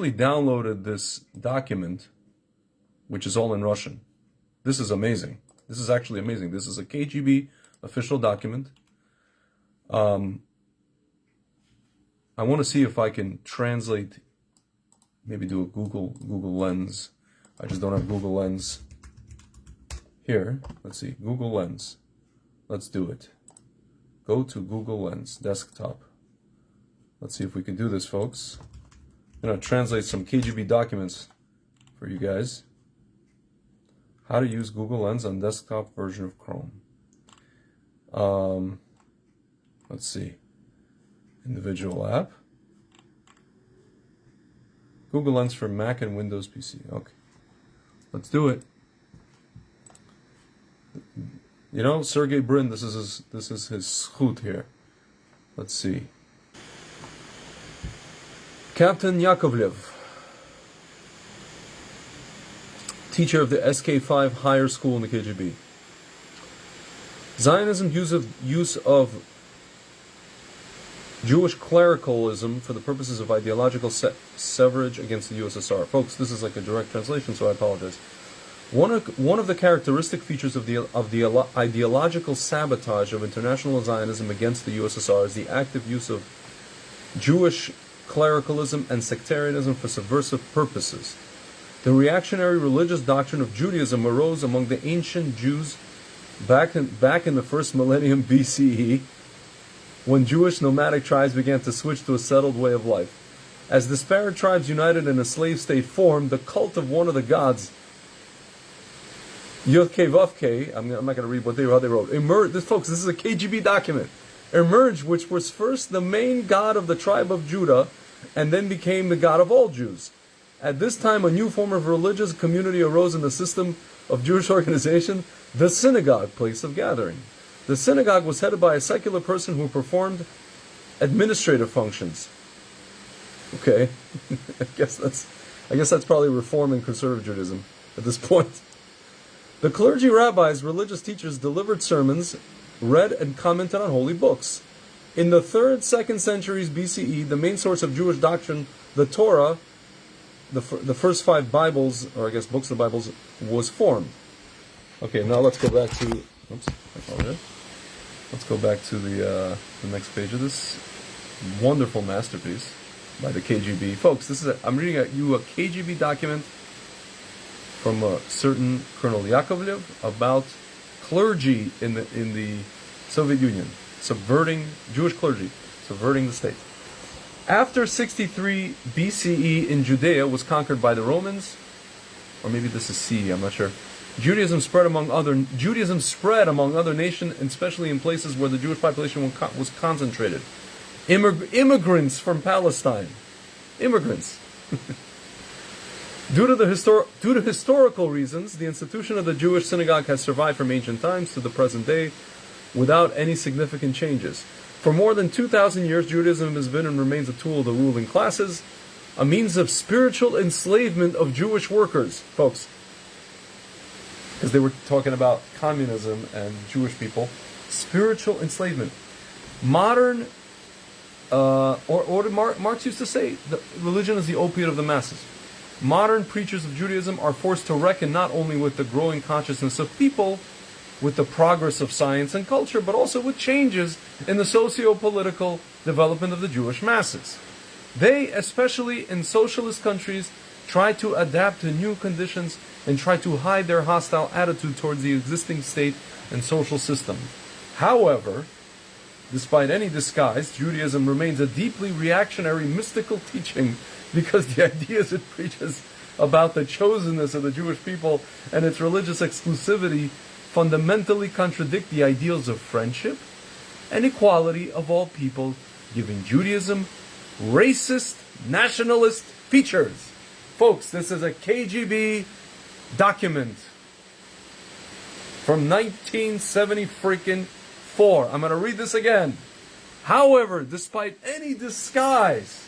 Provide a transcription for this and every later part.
Downloaded this document, which is all in Russian. This is amazing. This is actually amazing. This is a KGB official document. I want to see if I can translate, maybe do a Google Lens. I just don't have Google Lens here. Let's see, Google Lens. Let's do it. Go to Google Lens, desktop. Let's see if we can do this, folks. I'm going to translate some KGB documents for you guys. How to use Google Lens on desktop version of Chrome. Let's see. Individual app. Google Lens for Mac and Windows PC. Okay. Let's do it. You know, Sergey Brin, this is his schut here. Let's see. Captain Yakovlev, teacher of the SK5 higher school in the KGB. Zionism's use of Jewish clericalism for the purposes of ideological severage against the USSR. Folks, this is like a direct translation, so I apologize. One of the characteristic features of the ideological sabotage of international Zionism against the USSR is the active use of Jewish clericalism and sectarianism for subversive purposes. The reactionary religious doctrine of Judaism arose among the ancient Jews back in the first millennium BCE, when Jewish nomadic tribes began to switch to a settled way of life. As disparate tribes united in a slave state formed, the cult of one of the gods, Yud-Kei Vav-Kei, I'm not going to read how they wrote, emerged. Folks, this is a KGB document. Emerged, which was first the main god of the tribe of Judah, and then became the god of all Jews. At this time, a new form of religious community arose in the system of Jewish organization, the synagogue, place of gathering. The synagogue was headed by a secular person who performed administrative functions. Okay, I guess that's probably Reform and Conservative Judaism at this point. The clergy, rabbis, religious teachers delivered sermons, read and commented on holy books. In the 3rd, 2nd centuries BCE, the main source of Jewish doctrine, the Torah, the first 5 Bibles, or I guess books of the Bibles, was formed. Okay, now let's go back to. Oops, I apologize. Let's go back to the next page of this wonderful masterpiece by the KGB, folks. I'm reading you a KGB document from a certain Colonel Yakovlev about clergy in the Soviet Union, subverting Jewish clergy, subverting the state. After 63 BCE in Judea was conquered by the Romans, or maybe this is CE, I'm not sure. Judaism spread among other nations, especially in places where the Jewish population was concentrated. Immigrants from Palestine. Immigrants. Due to historical reasons, the institution of the Jewish synagogue has survived from ancient times to the present day without any significant changes. For more than 2,000 years, Judaism has been and remains a tool of the ruling classes, a means of spiritual enslavement of Jewish workers, folks. Because they were talking about communism and Jewish people. Spiritual enslavement. Modern, Marx used to say, that religion is the opiate of the masses. Modern preachers of Judaism are forced to reckon not only with the growing consciousness of people, with the progress of science and culture, but also with changes in the socio-political development of the Jewish masses. They, especially in socialist countries, try to adapt to new conditions and try to hide their hostile attitude towards the existing state and social system. However, despite any disguise, Judaism remains a deeply reactionary mystical teaching because the ideas it preaches about the chosenness of the Jewish people and its religious exclusivity fundamentally contradict the ideals of friendship and equality of all people, giving Judaism racist, nationalist features. Folks, this is a KGB document from 1974. I'm going to read this again. However, despite any disguise,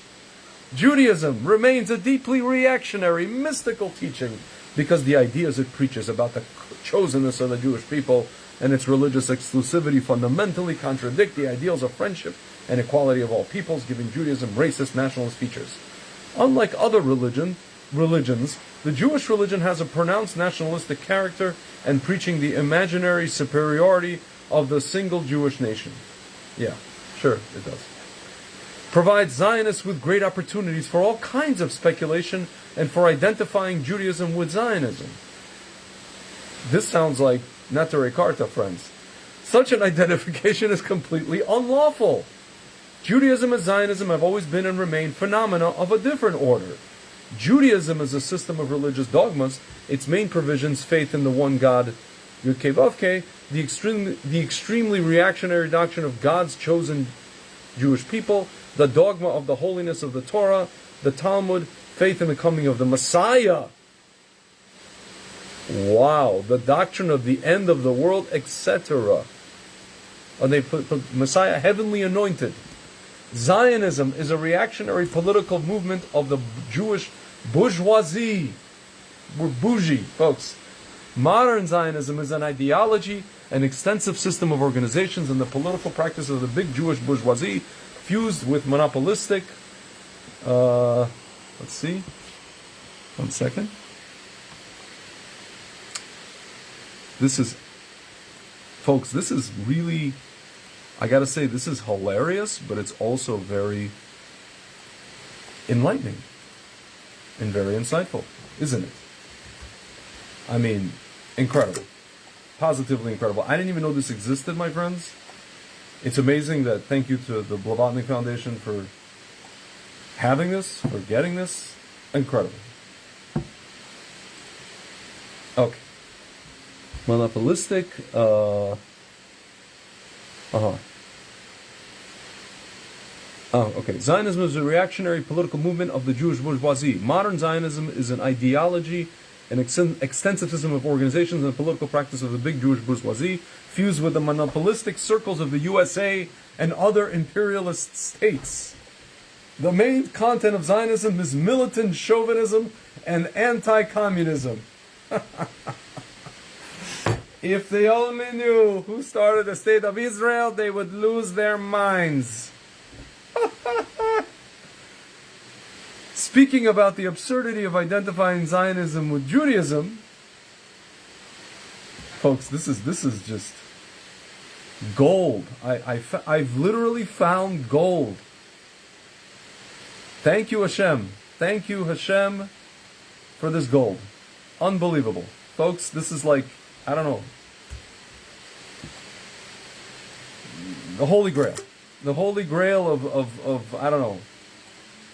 Judaism remains a deeply reactionary, mystical teaching because the ideas it preaches about the chosenness of the Jewish people and its religious exclusivity fundamentally contradict the ideals of friendship and equality of all peoples, giving Judaism racist, nationalist features. Unlike other religions, the Jewish religion has a pronounced nationalistic character and preaching the imaginary superiority of the single Jewish nation. Yeah, sure, it does. Provides Zionists with great opportunities for all kinds of speculation and for identifying Judaism with Zionism. This sounds like Neturei Karta, friends. Such an identification is completely unlawful. Judaism and Zionism have always been and remain phenomena of a different order. Judaism is a system of religious dogmas, its main provisions, faith in the one God, Yud-Kei Vav-Kei, the extremely reactionary doctrine of God's chosen Jewish people, the dogma of the holiness of the Torah, the Talmud, faith in the coming of the Messiah. Wow, the doctrine of the end of the world, etc. And they put Messiah, heavenly anointed. Zionism is a reactionary political movement of the Jewish bourgeoisie. We're bougie, folks. Modern Zionism is an ideology, an extensive system of organizations, and the political practice of the big Jewish bourgeoisie, fused with monopolistic. Let's see. 1 second. This is, folks, this is really, I gotta say, this is hilarious, but it's also very enlightening and very insightful, isn't it? I mean, incredible. Positively incredible. I didn't even know this existed, my friends. It's amazing that, thank you to the Blavatnik Foundation for having this, for getting this. Incredible. Okay. Monopolistic, Oh, okay. Zionism is a reactionary political movement of the Jewish bourgeoisie. Modern Zionism is an ideology, an extensive system of organizations and political practice of the big Jewish bourgeoisie, fused with the monopolistic circles of the USA and other imperialist states. The main content of Zionism is militant chauvinism and anti-communism. If they only knew who started the state of Israel, they would lose their minds. Speaking about the absurdity of identifying Zionism with Judaism, folks, this is just gold. I've literally found gold. Thank you, Hashem. Thank you, Hashem, for this gold. Unbelievable. Folks, this is like, I don't know, the Holy Grail. The Holy Grail of I don't know,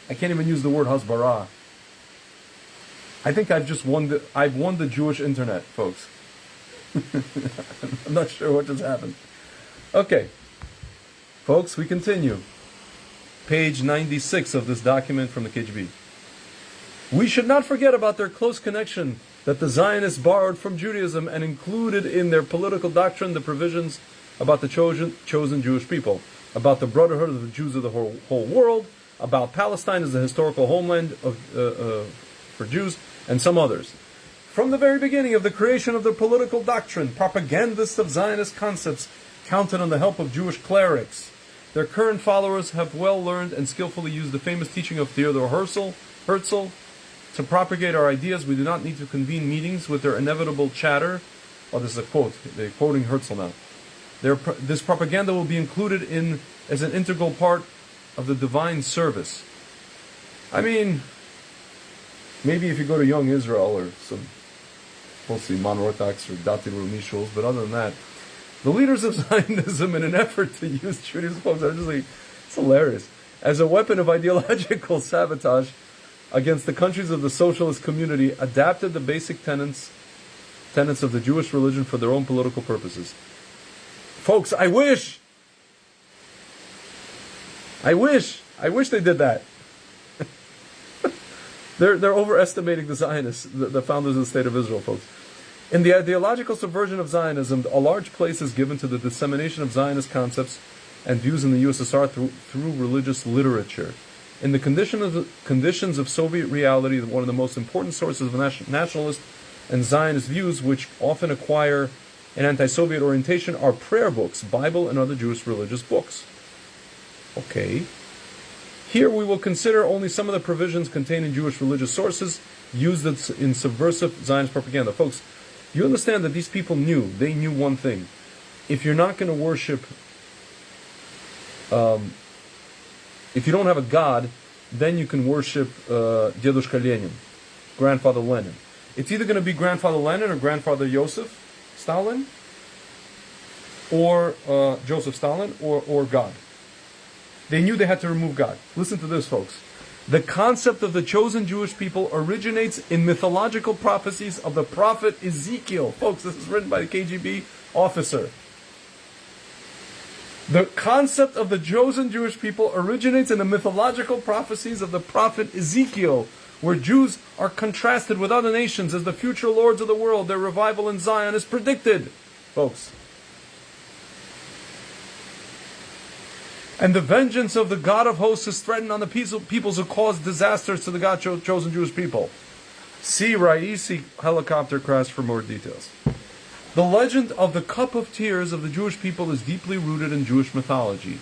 I can't even use the word hasbara. I think I've won the Jewish internet, folks. I'm not sure what just happened. Okay. Folks, we continue. Page 96 of this document from the KGB. We should not forget about their close connection that the Zionists borrowed from Judaism and included in their political doctrine the provisions about the chosen Jewish people, about the brotherhood of the Jews of the whole world, about Palestine as a historical homeland for Jews, and some others. From the very beginning of the creation of the political doctrine, propagandists of Zionist concepts counted on the help of Jewish clerics. Their current followers have well learned and skillfully used the famous teaching of Theodor Herzl to propagate our ideas. We do not need to convene meetings with their inevitable chatter. Oh, this is a quote. They're quoting Herzl now. This propaganda will be included as an integral part of the divine service. I mean, maybe if you go to Young Israel or some mostly mono-Orthodox or Dati Rumi shuls, but other than that, the leaders of Zionism, in an effort to use Judaism, folks, are just like, it's hilarious, as a weapon of ideological sabotage against the countries of the socialist community, adapted the basic tenets of the Jewish religion for their own political purposes. Folks, I wish they did that. They're overestimating the Zionists, the founders of the State of Israel, folks. In the ideological subversion of Zionism, a large place is given to the dissemination of Zionist concepts and views in the USSR through religious literature. In the conditions of Soviet reality, one of the most important sources of nationalist and Zionist views, which often acquire an anti-Soviet orientation, are prayer books, Bible, and other Jewish religious books. Okay. Here we will consider only some of the provisions contained in Jewish religious sources used in subversive Zionist propaganda. Folks, you understand that these people they knew one thing. If you're not going to worship, if you don't have a God, then you can worship Dedushka Lenin, Grandfather Lenin. It's either going to be Grandfather Lenin or Grandfather Joseph Stalin, or Joseph Stalin, or God. They knew they had to remove God. Listen to this, folks. The concept of the chosen Jewish people originates in mythological prophecies of the prophet Ezekiel. Folks, this is written by the KGB officer. The concept of the chosen Jewish people originates in the mythological prophecies of the prophet Ezekiel, where Jews are contrasted with other nations as the future lords of the world. Their revival in Zion is predicted. Folks. And the vengeance of the God of hosts is threatened on the peoples who cause disasters to the God chosen Jewish people. See Raisi helicopter crash for more details. The legend of the cup of tears of the Jewish people is deeply rooted in Jewish mythology.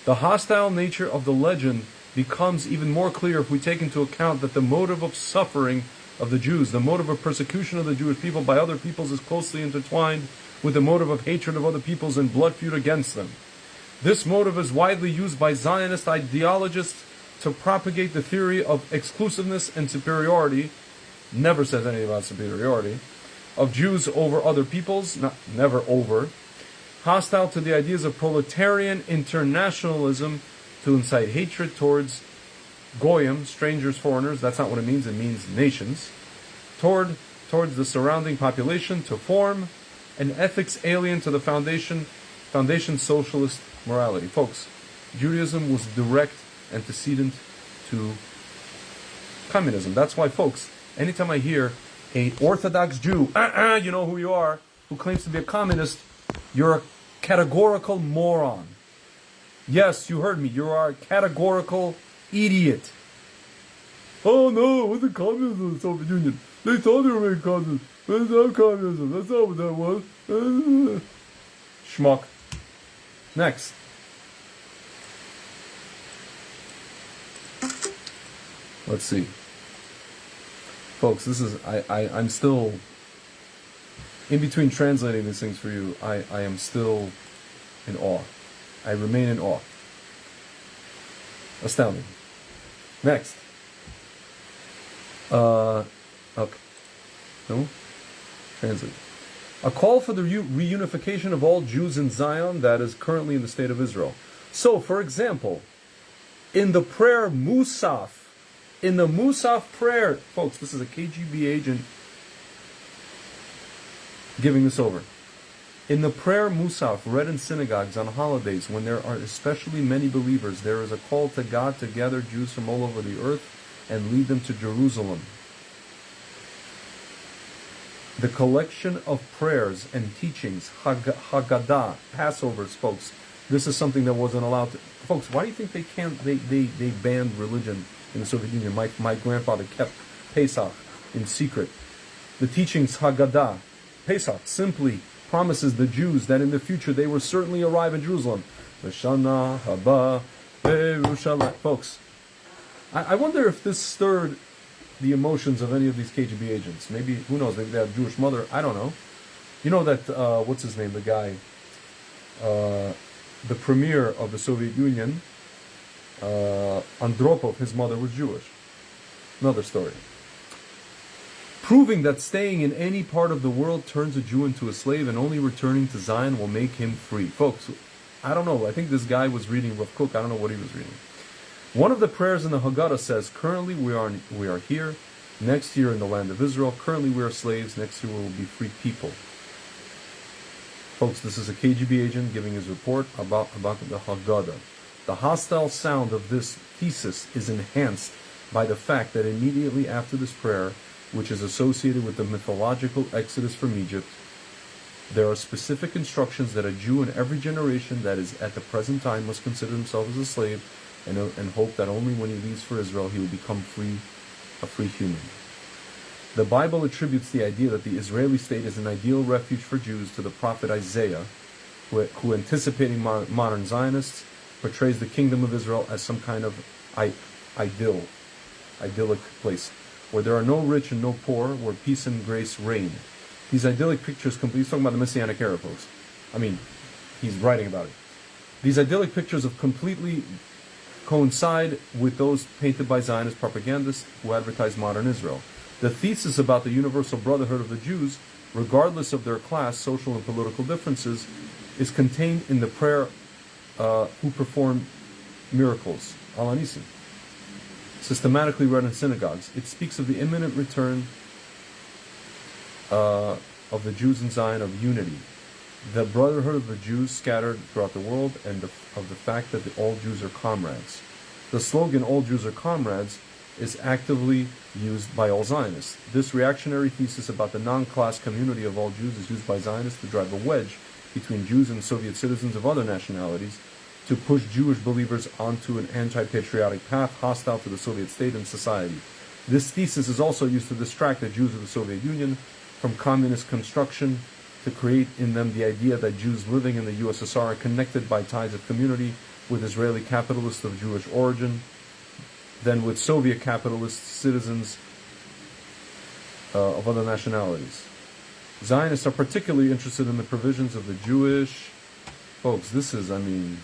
The hostile nature of the legend becomes even more clear if we take into account that the motive of suffering of the Jews, the motive of persecution of the Jewish people by other peoples, is closely intertwined with the motive of hatred of other peoples and blood feud against them. This motive is widely used by Zionist ideologists to propagate the theory of exclusiveness and superiority, never says anything about superiority, of Jews over other peoples, never over, hostile to the ideas of proletarian internationalism to incite hatred towards goyim, strangers, foreigners, that's not what it means nations, towards the surrounding population, to form an ethics alien to the foundation socialist morality. Folks, Judaism was direct antecedent to communism. That's why, folks, anytime I hear an Orthodox Jew, you know who you are, who claims to be a communist, you're a categorical moron. Yes, you heard me. You are a categorical idiot. Oh no, it wasn't communism in the Soviet Union. They thought they were making communism. That's not communism. That's not what that was. Schmuck. Next. Let's see. Folks, this is I'm still in between translating these things for you. I am still in awe. I remain in awe. Astounding. Next. Okay. No? Translate. A call for the reunification of all Jews in Zion that is currently in the state of Israel. So, for example, in the prayer Musaf, in the Musaf prayer, folks, this is a KGB agent giving this over. In the prayer Musaf, read in synagogues on holidays, when there are especially many believers, there is a call to God to gather Jews from all over the earth and lead them to Jerusalem. The collection of prayers and teachings, Haggadah, Passovers, folks, this is something that wasn't allowed to... Folks, why do you think they banned religion in the Soviet Union? My grandfather kept Pesach in secret. The teachings, Haggadah, Pesach, simply promises the Jews that in the future they will certainly arrive in Jerusalem. V'shana haba Yerushalayim. Folks, I wonder if this stirred the emotions of any of these KGB agents. Maybe, who knows, maybe they have a Jewish mother, I don't know. You know that, what's his name, the guy, the premier of the Soviet Union, Andropov, his mother was Jewish. Another story. Proving that staying in any part of the world turns a Jew into a slave and only returning to Zion will make him free. Folks, I don't know, I think this guy was reading Rav Kook, I don't know what he was reading. One of the prayers in the Haggadah says, currently we are here, next year in the land of Israel, currently we are slaves, next year we will be free people. Folks, this is a KGB agent giving his report about the Haggadah. The hostile sound of this thesis is enhanced by the fact that immediately after this prayer, which is associated with the mythological exodus from Egypt, there are specific instructions that a Jew in every generation that is at the present time must consider himself as a slave and hope that only when he leaves for Israel he will become free, a free human. The Bible attributes the idea that the Israeli state is an ideal refuge for Jews to the prophet Isaiah, who anticipating modern Zionists, portrays the kingdom of Israel as some kind of idyllic place, where there are no rich and no poor, where peace and grace reign. These idyllic pictures, he's talking about the Messianic era, folks. I mean, he's writing about it. These idyllic pictures of completely coincide with those painted by Zionist propagandists who advertise modern Israel. The thesis about the universal brotherhood of the Jews, regardless of their class, social, and political differences, is contained in the prayer who perform miracles, Al Anisim, systematically read in synagogues. It speaks of the imminent return of the Jews in Zion, of unity, the brotherhood of the Jews scattered throughout the world, and of the fact that all Jews are comrades. The slogan, all Jews are comrades, is actively used by all Zionists. This reactionary thesis about the non-class community of all Jews is used by Zionists to drive a wedge between Jews and Soviet citizens of other nationalities, to push Jewish believers onto an anti-patriotic path hostile to the Soviet state and society. This thesis is also used to distract the Jews of the Soviet Union from communist construction, to create in them the idea that Jews living in the USSR are connected by ties of community with Israeli capitalists of Jewish origin, than with Soviet capitalist citizens of other nationalities. Zionists are particularly interested in the provisions of the Jewish... Folks, this is, I mean...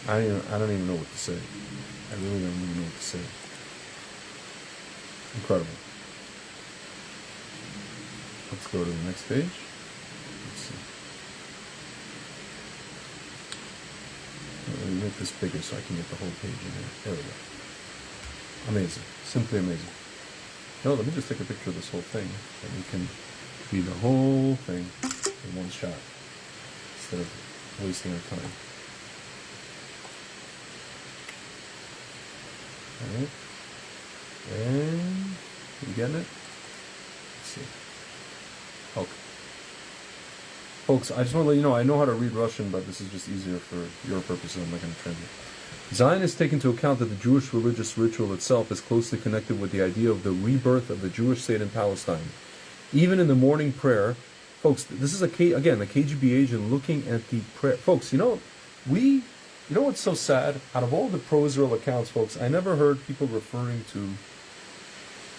I don't even know what to say. I really don't even know what to say. Incredible. Let's go to the next page. Let's see. Let me make this bigger so I can get the whole page in there. There we go. Amazing. Simply amazing. No, let me just take a picture of this whole thing, so we can see the whole thing in one shot, instead of wasting our time. Alright. And you getting it? Let's see. Okay. Folks, I just want to let you know, I know how to read Russian, but this is just easier for your purposes. I'm not going to translate. Zionists take into account that the Jewish religious ritual itself is closely connected with the idea of the rebirth of the Jewish state in Palestine. Even in the morning prayer, folks, this is again, the KGB agent looking at the prayer. Folks, you know what's so sad? Out of all the pro-Israel accounts, folks, I never heard people referring to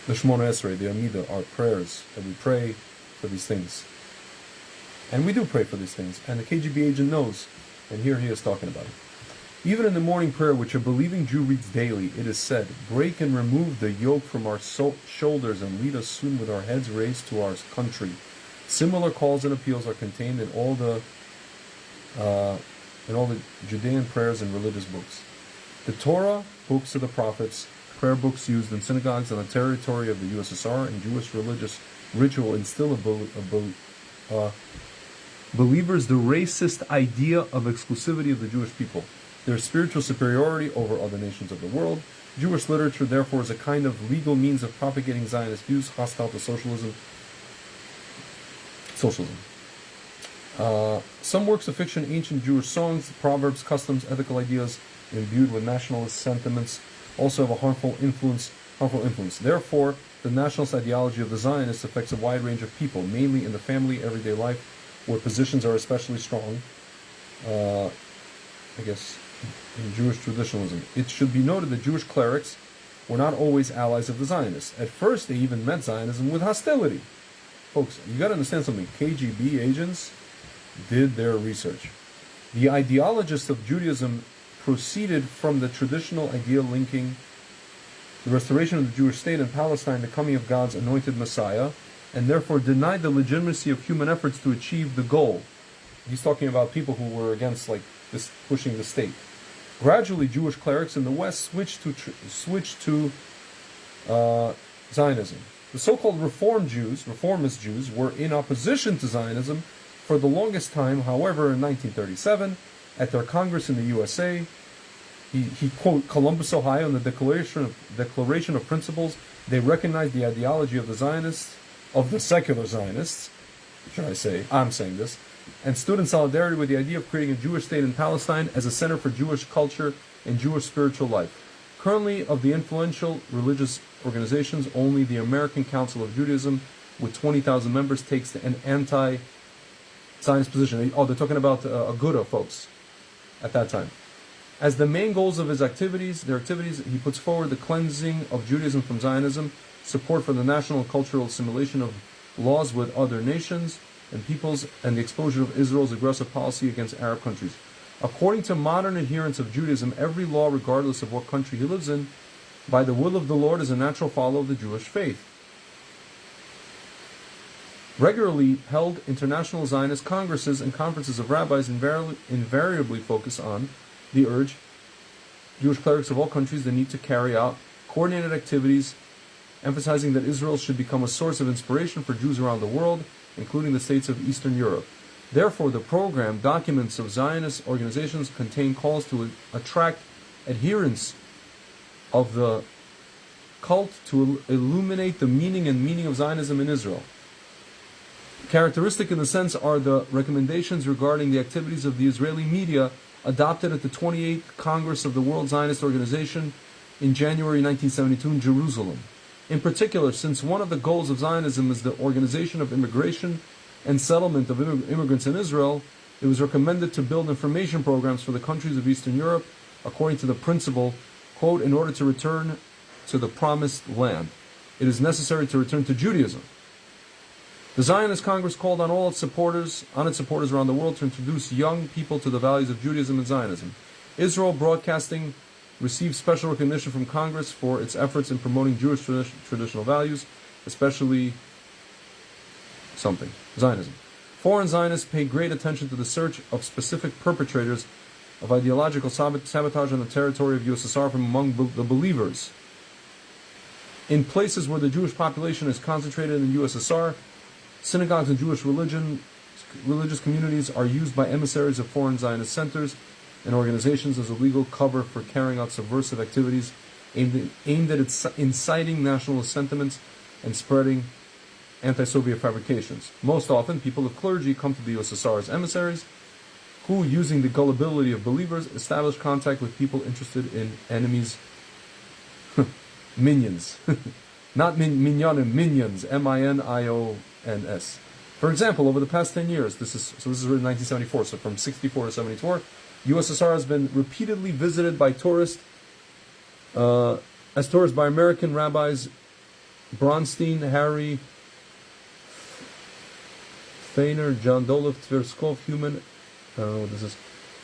the Shemona Esrei, the Amidah, our prayers, that we pray for these things. And we do pray for these things, and the KGB agent knows, and here he is talking about it. Even in the morning prayer, which a believing Jew reads daily, it is said, "Break and remove the yoke from our shoulders and lead us soon with our heads raised to our country." Similar calls and appeals are contained in all the Judean prayers and religious books. The Torah, books of the prophets, prayer books used in synagogues on the territory of the USSR, and Jewish religious ritual instill believers the racist idea of exclusivity of the Jewish people, their spiritual superiority over other nations of the world. Jewish literature, therefore, is a kind of legal means of propagating Zionist views hostile to socialism. Some works of fiction, ancient Jewish songs, proverbs, customs, ethical ideas imbued with nationalist sentiments also have a harmful influence. Therefore, the nationalist ideology of the Zionists affects a wide range of people, mainly in the family, everyday life, where positions are especially strong, I guess, in Jewish traditionalism. It should be noted that Jewish clerics were not always allies of the Zionists. At first, they even met Zionism with hostility. Folks, you got to understand something. KGB agents did their research. The ideologists of Judaism proceeded from the traditional idea linking the restoration of the Jewish state in Palestine, the coming of God's anointed Messiah, and therefore denied the legitimacy of human efforts to achieve the goal. He's talking about people who were against this pushing the state. Gradually, Jewish clerics in the West switched to Zionism. The so-called reformist Jews, were in opposition to Zionism for the longest time. However, in 1937, at their Congress in the USA, he quote Columbus, Ohio, in the Declaration of Principles, they recognized the ideology of the Zionists, of the secular Zionists, should I say, I'm saying this, and stood in solidarity with the idea of creating a Jewish state in Palestine as a center for Jewish culture and Jewish spiritual life. Currently, of the influential religious organizations, only the American Council of Judaism, with 20,000 members, takes an anti-Zionist position. Oh, they're talking about Aguda folks at that time. As the main goals of their activities, he puts forward the cleansing of Judaism from Zionism, support for the national and cultural assimilation of laws with other nations and peoples, and the exposure of Israel's aggressive policy against Arab countries. According to modern adherents of Judaism, every law, regardless of what country he lives in, by the will of the Lord, is a natural follower of the Jewish faith. Regularly held international Zionist congresses and conferences of rabbis invariably focus on the urge Jewish clerics of all countries the need to carry out coordinated activities, emphasizing that Israel should become a source of inspiration for Jews around the world, including the states of Eastern Europe. Therefore, the program documents of Zionist organizations contain calls to attract adherents of the cult to illuminate the meaning of Zionism in Israel. Characteristic in the sense are the recommendations regarding the activities of the Israeli media adopted at the 28th Congress of the World Zionist Organization in January 1972 in Jerusalem. In particular, since one of the goals of Zionism is the organization of immigration and settlement of immigrants in Israel, it was recommended to build information programs for the countries of Eastern Europe according to the principle, quote, in order to return to the promised land, it is necessary to return to Judaism. The Zionist Congress called on its supporters around the world to introduce young people to the values of Judaism and Zionism. Israel Broadcasting received special recognition from Congress for its efforts in promoting Jewish traditional values, especially Zionism. Foreign Zionists pay great attention to the search of specific perpetrators of ideological sabotage on the territory of USSR from among the believers. In places where the Jewish population is concentrated in the USSR, synagogues and Jewish religious communities are used by emissaries of foreign Zionist centers and organizations as a legal cover for carrying out subversive activities aimed at inciting nationalist sentiments and spreading anti-Soviet fabrications. Most often, people of clergy come to the USSR as emissaries who, using the gullibility of believers, establish contact with people interested in enemies' minions. Not minyanim, minions, M-I-N-I-O-N-S. For example, over the past 10 years, this is written in 1974, so from 64 to 74, USSR has been repeatedly visited by tourists by American rabbis Bronstein, Harry Feiner, John Doloff, Tverskov, Human, I don't know what this is,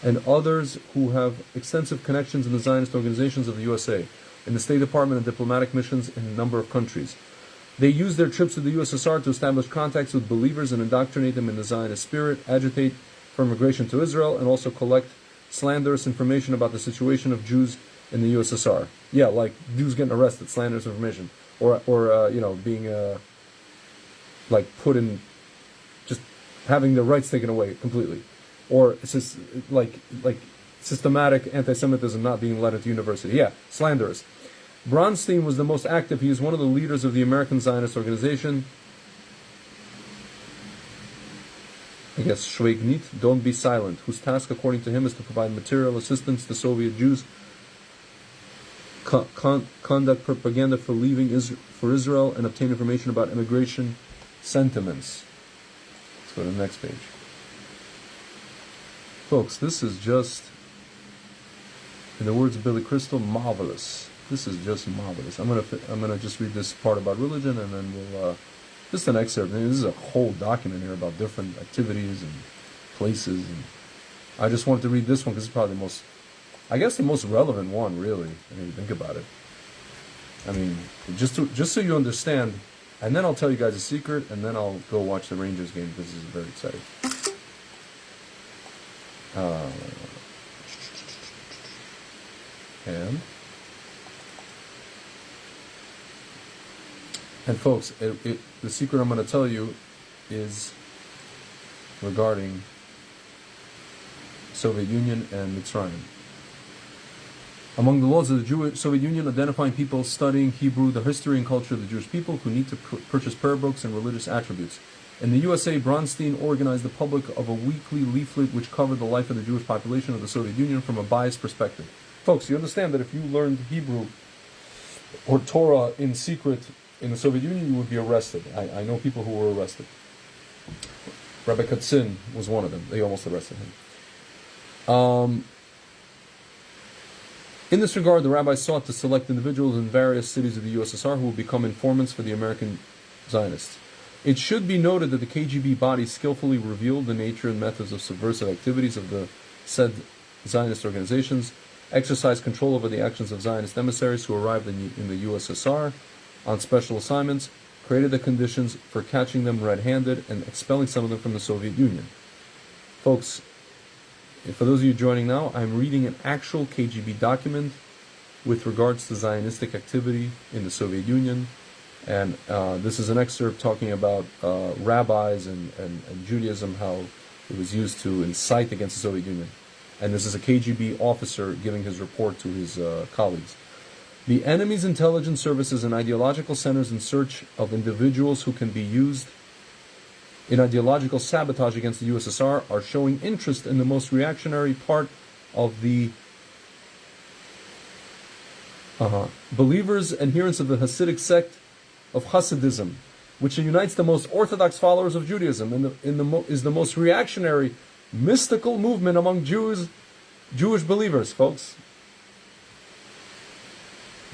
and others who have extensive connections in the Zionist organizations of the USA, in the State Department and diplomatic missions in a number of countries. They use their trips to the USSR to establish contacts with believers and indoctrinate them in the Zionist spirit, agitate for immigration to Israel, and also collect slanderous information about the situation of Jews in the USSR. Yeah, like Jews getting arrested, slanderous information, or being like put in, just having their rights taken away completely, or it's just like systematic anti-Semitism not being led at the university. Yeah, slanderous. Bronstein was the most active. He is one of the leaders of the American Zionist organization. I guess Schweig nicht, don't be silent, whose task, according to him, is to provide material assistance to Soviet Jews, conduct propaganda for leaving for Israel, and obtain information about immigration sentiments. Let's go to the next page. Folks, this is just, in the words of Billy Crystal, marvelous. This is just marvelous. I'm gonna just read this part about religion, and then we'll just an excerpt. I mean, this is a whole document here about different activities and places, and I just wanted to read this one because it's probably the most relevant one, really. I mean, think about it. I mean, just so you understand, and then I'll tell you guys a secret, and then I'll go watch the Rangers game because this is very exciting. And folks, the secret I'm going to tell you is regarding Soviet Union and Mitzrayim. Among the laws of the Soviet Union, identifying people studying Hebrew, the history and culture of the Jewish people who need to purchase prayer books and religious attributes. In the USA, Bronstein organized the public of a weekly leaflet which covered the life of the Jewish population of the Soviet Union from a biased perspective. Folks, you understand that if you learned Hebrew or Torah in secret in the Soviet Union, you would be arrested. I know people who were arrested. Rabbi Katzin was one of them. They almost arrested him. In this regard, the rabbis sought to select individuals in various cities of the USSR who will become informants for the American Zionists. It should be noted that the KGB body skillfully revealed the nature and methods of subversive activities of the said Zionist organizations, exercised control over the actions of Zionist emissaries who arrived in the USSR on special assignments, created the conditions for catching them red-handed and expelling some of them from the Soviet Union. Folks, for those of you joining now, I'm reading an actual KGB document with regards to Zionistic activity in the Soviet Union, and this is an excerpt talking about rabbis and Judaism, how it was used to incite against the Soviet Union. And this is a KGB officer giving his report to his colleagues. The enemy's intelligence services and ideological centers in search of individuals who can be used in ideological sabotage against the USSR are showing interest in the most reactionary part of the believers, adherents of the Hasidic sect of Hasidism, which unites the most orthodox followers of Judaism and is the most reactionary, mystical movement among Jewish believers, folks.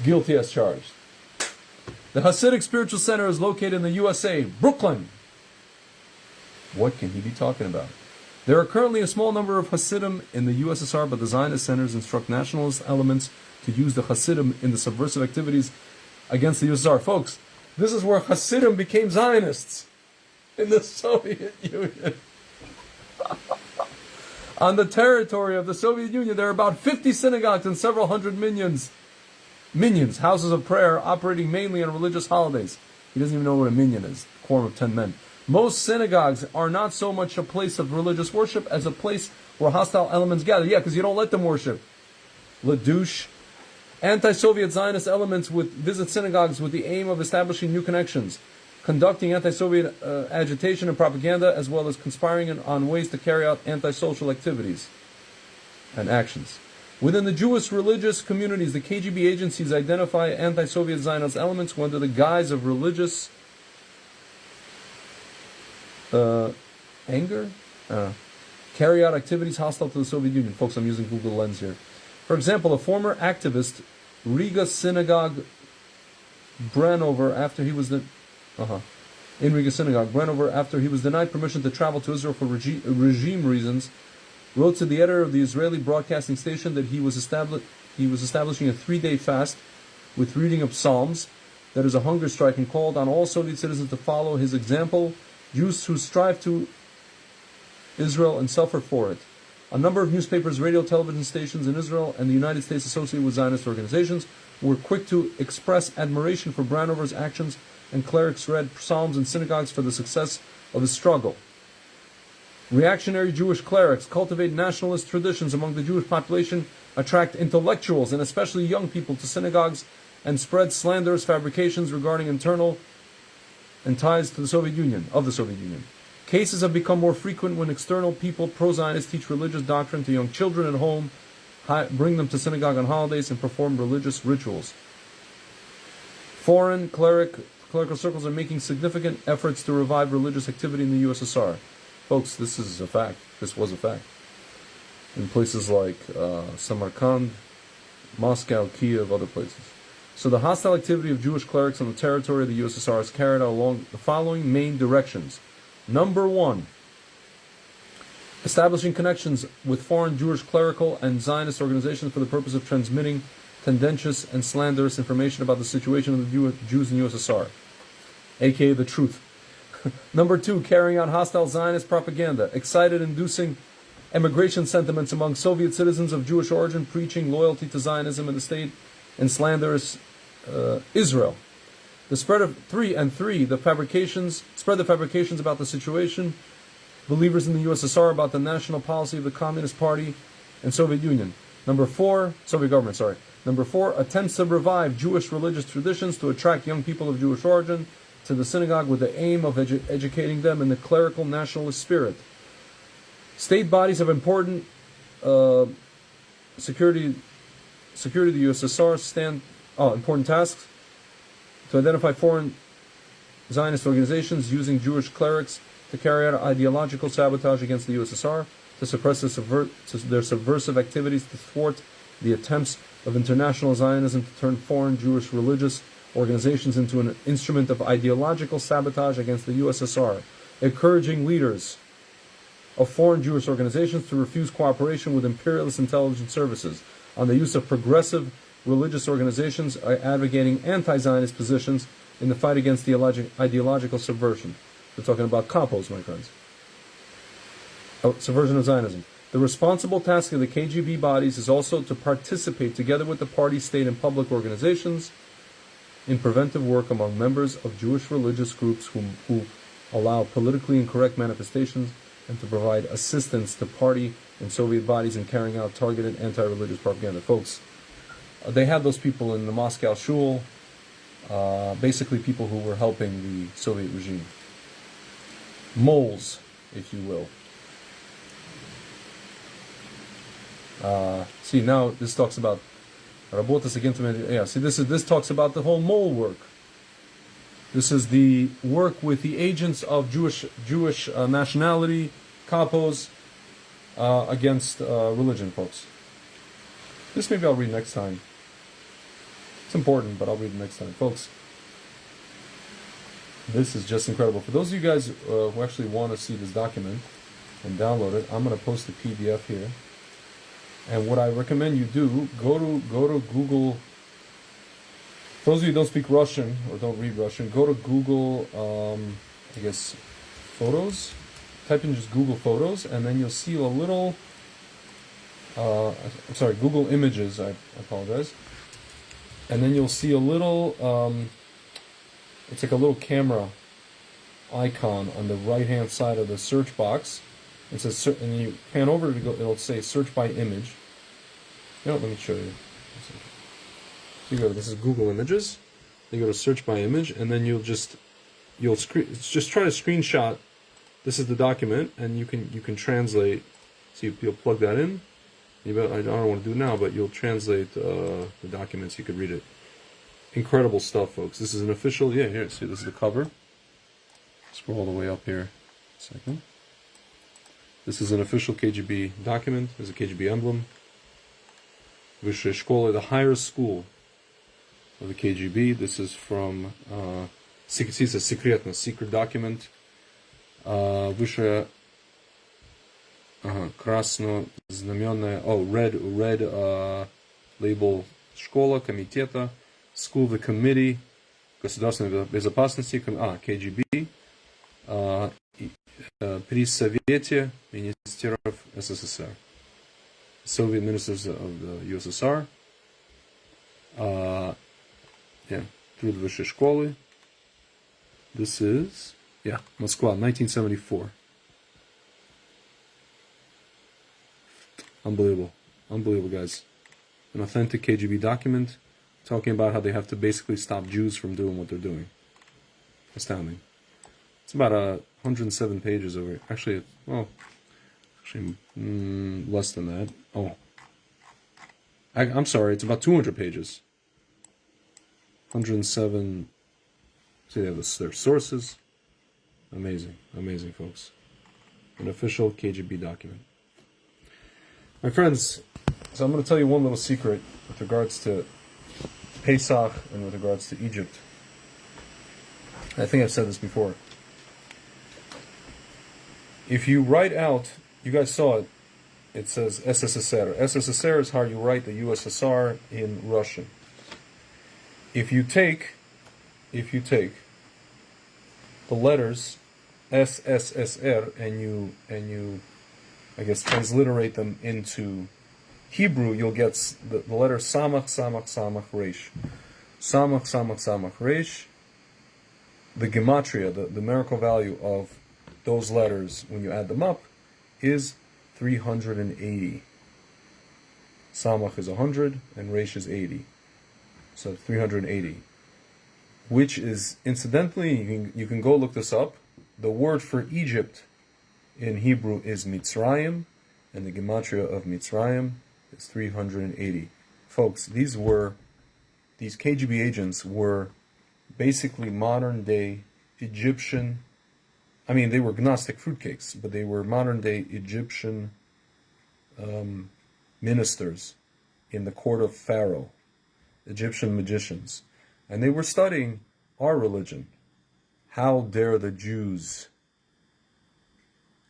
Guilty as charged. The Hasidic Spiritual Center is located in the USA, Brooklyn. What can he be talking about? There are currently a small number of Hasidim in the USSR, but the Zionist centers instruct nationalist elements to use the Hasidim in the subversive activities against the USSR. Folks, this is where Hasidim became Zionists, in the Soviet Union. On the territory of the Soviet Union, there are about 50 synagogues and several hundred minions, houses of prayer, operating mainly on religious holidays. He doesn't even know what a minyan is, quorum of 10 men. Most synagogues are not so much a place of religious worship as a place where hostile elements gather. Yeah, because you don't let them worship. Ladouche. Anti-Soviet Zionist elements visit synagogues with the aim of establishing new connections, conducting anti-Soviet agitation and propaganda, as well as conspiring on ways to carry out antisocial activities and actions. Within the Jewish religious communities, the KGB agencies identify anti-Soviet Zionist elements who, under the guise of religious anger, carry out activities hostile to the Soviet Union. Folks, I'm using Google Lens here. For example, a former activist, Riga Synagogue Branover, after he was in Riga Synagogue, Branover, after he was denied permission to travel to Israel for regime reasons, wrote to the editor of the Israeli broadcasting station that he was establishing a 3-day fast with reading of Psalms, that is a hunger strike, and called on all Soviet citizens to follow his example, Jews who strive to Israel and suffer for it. A number of newspapers, radio, television stations in Israel and the United States associated with Zionist organizations were quick to express admiration for Branover's actions, and clerics read psalms in synagogues for the success of his struggle. Reactionary Jewish clerics cultivate nationalist traditions among the Jewish population, attract intellectuals and especially young people to synagogues, and spread slanderous fabrications regarding internal and ties to the Soviet Union, Cases have become more frequent when external people, pro-Zionists, teach religious doctrine to young children at home, bring them to synagogue on holidays, and perform religious rituals. Foreign clerical circles are making significant efforts to revive religious activity in the USSR. Folks, this is a fact. This was a fact. In places like Samarkand, Moscow, Kiev, other places. So the hostile activity of Jewish clerics on the territory of the USSR is carried out along the following main directions. Number 1, establishing connections with foreign Jewish clerical and Zionist organizations for the purpose of transmitting tendentious and slanderous information about the situation of the Jews in the USSR, aka the truth. Number 2, carrying out hostile Zionist propaganda, inducing emigration sentiments among Soviet citizens of Jewish origin, preaching loyalty to Zionism and the state, and slanderous Israel. The spread of the fabrications about the situation, believers in the USSR, about the national policy of the Communist Party and Soviet Union. Soviet government, sorry. Number 4, attempts to revive Jewish religious traditions to attract young people of Jewish origin to the synagogue with the aim of educating them in the clerical nationalist spirit. State bodies have important security of the USSR important tasks to identify foreign Zionist organizations using Jewish clerics to carry out ideological sabotage against the USSR, to suppress their subversive activities, to thwart the attempts of international Zionism to turn foreign Jewish religious organizations into an instrument of ideological sabotage against the USSR, encouraging leaders of foreign Jewish organizations to refuse cooperation with imperialist intelligence services, on the use of progressive religious organizations advocating anti-Zionist positions in the fight against the ideological subversion. We're talking about kapos, my friends. Subversion of Zionism. The responsible task of the KGB bodies is also to participate, together with the party, state, and public organizations, in preventive work among members of Jewish religious groups who allow politically incorrect manifestations, and to provide assistance to party and Soviet bodies in carrying out targeted anti-religious propaganda. Folks, they had those people in the Moscow shul, basically people who were helping the Soviet regime. Moles, if you will. See, now this talks about this talks about the whole mole work. This is the work with the agents of Jewish nationality, kapos, against religion, folks. This maybe I'll read next time. It's important, but I'll read it next time, folks. This is just incredible. For those of you guys who actually want to see this document and download it, I'm going to post a PDF here. And what I recommend you do, go to Google. For those of you who don't speak Russian or don't read Russian, go to Google, I guess, Photos. Type in just Google Photos, and then you'll see a little, Google Images, I apologize. And then you'll see a little, it's like a little camera icon on the right-hand side of the search box. It says, and you pan over to go, it'll say search by image. Let me show you. So you go, this is Google Images. You go to search by image, and then you'll just try to screenshot. This is the document, and you can translate. So you'll plug that in. I don't want to do it now, but you'll translate the document so you can read it. Incredible stuff, folks. This is an official. Yeah, here. See, this is the cover. Scroll all the way up here. A second. This is an official KGB document. There's a KGB emblem. Vysshaya Shkola, the higher school of the KGB. This is from secret document. Vysshaya Krasno Znamenная, red label Shkola Комитета, School of the Committee, Государственной безопасности, KGB, при Совете Министров СССР, Soviet Ministers of the USSR, Труд Высшей школы. This is, Moscow, 1974. Unbelievable, guys. An authentic KGB document talking about how they have to basically stop Jews from doing what they're doing. Astounding. It's about 107 pages over. Actually, less than that. I'm sorry. It's about 200 pages. 107. So they have their sources. Amazing, folks. An official KGB document. My friends, so I'm going to tell you one little secret with regards to Pesach and with regards to Egypt. I think I've said this before. If you write out, you guys saw it, it says SSSR. SSSR is how you write the USSR in Russian. If you take the letters SSSR and you I guess transliterate them into Hebrew, you'll get the letter Samach Reish. Samach Reish. The gematria, the numerical value of those letters, when you add them up, is 380. Samach is 100 and Reish is 80. So 380. Which is, incidentally, you can go look this up. The word for Egypt in Hebrew is Mitzrayim, and the gematria of Mitzrayim is 380. Folks, these KGB agents were basically modern day Egyptian, they were Gnostic fruitcakes, but they were modern day Egyptian ministers in the court of Pharaoh, Egyptian magicians, and they were studying our religion. How dare the Jews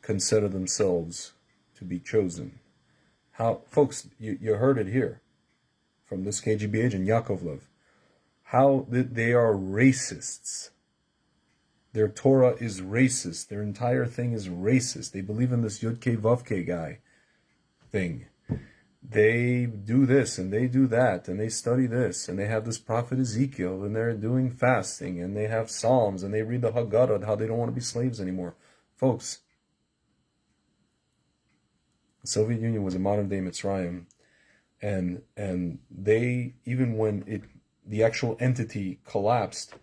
consider themselves to be chosen? How, folks, you heard it here from this KGB agent, Yakovlev. How they are racists. Their Torah is racist. Their entire thing is racist. They believe in this Yud-K Vav-K guy thing. They do this and they do that and they study this and they have this prophet Ezekiel and they're doing fasting and they have Psalms and they read the Haggadah, how they don't want to be slaves anymore. Folks, the Soviet Union was a modern day Mitzrayim, and they, even when the actual entity collapsed,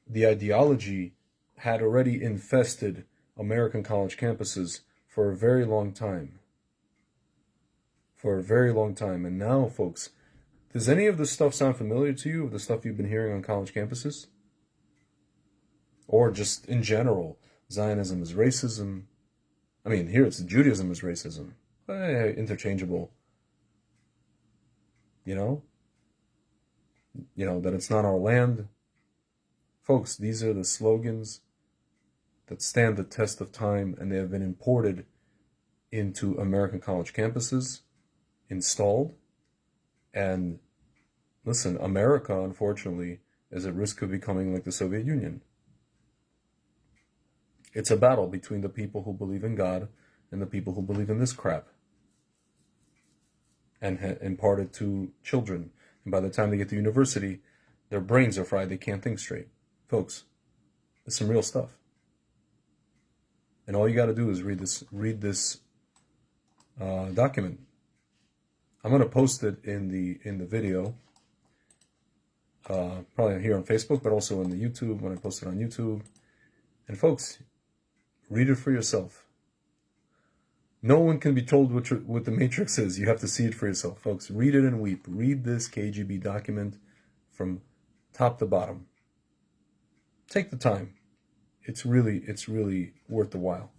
the ideology had already infested American college campuses for a very long time. For a very long time. And now, folks, does any of this stuff sound familiar to you, the stuff you've been hearing on college campuses? Or just in general, Zionism is racism. I mean, here it's Judaism is racism. Interchangeable. You know, that it's not our land. Folks, these are the slogans that stand the test of time, and they have been imported into American college campuses, installed. And listen, America, unfortunately, is at risk of becoming like the Soviet Union. It's a battle between the people who believe in God and the people who believe in this crap, and imparted to children. And by the time they get to university, their brains are fried. They can't think straight. Folks, it's some real stuff. And all you got to do is read this document. I'm going to post it in the video, probably here on Facebook, but also on the YouTube when I post it on YouTube. And folks, read it for yourself. No one can be told what the Matrix is. You have to see it for yourself, folks. Read it and weep. Read this KGB document from top to bottom. Take the time. It's really worth the while.